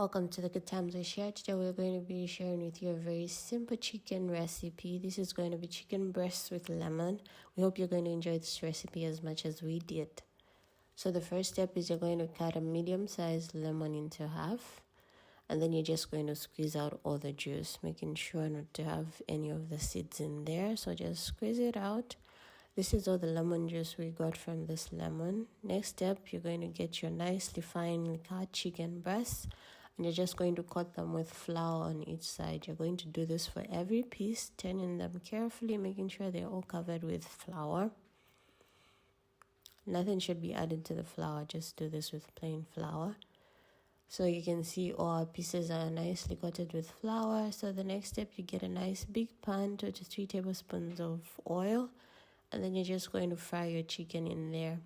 Welcome to the Good Times I Share. Today we're going to be sharing with you a very simple chicken recipe. This is going to be chicken breasts with lemon. We hope you're going to enjoy this recipe as much as we did. So the first step is you're going to cut a medium-sized lemon into half. And then you're just going to squeeze out all the juice, making sure not to have any of the seeds in there. So just squeeze it out. This is all the lemon juice we got from this lemon. Next step, you're going to get your nicely finely cut chicken breasts. And you're just going to cut them with flour on each side. You're going to do this for every piece, turning them carefully, making sure they're all covered with flour. Nothing should be added to the flour, just do this with plain flour. So you can see all our pieces are nicely coated with flour. So the next step, you get a nice big pan, 2 to 3 tablespoons of oil. And then you're just going to fry your chicken in there.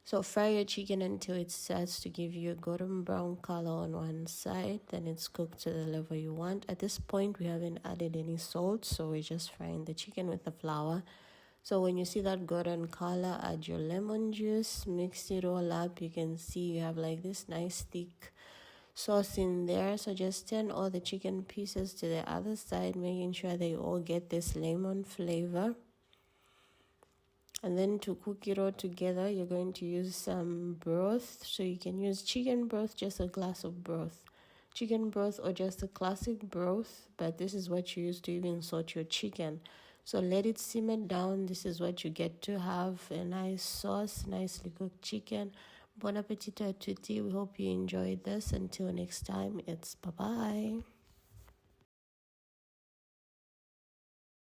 So fry your chicken until it starts to give you a golden brown color on one side. Then it's cooked to the level you want. At this point, we haven't added any salt, so we're just frying the chicken with the flour. So when you see that golden color, add your lemon juice, mix it all up. You can see you have like this nice thick sauce in there. So just turn all the chicken pieces to the other side, making sure they all get this lemon flavor. And then to cook it all together, you're going to use some broth. So you can use chicken broth, just a glass of broth. Chicken broth or just a classic broth, but this is what you use to even salt your chicken. So let it simmer down. This is what you get to have, a nice sauce, nicely cooked chicken. Bon appetito à tutti. We hope you enjoyed this. Until next time, it's bye-bye.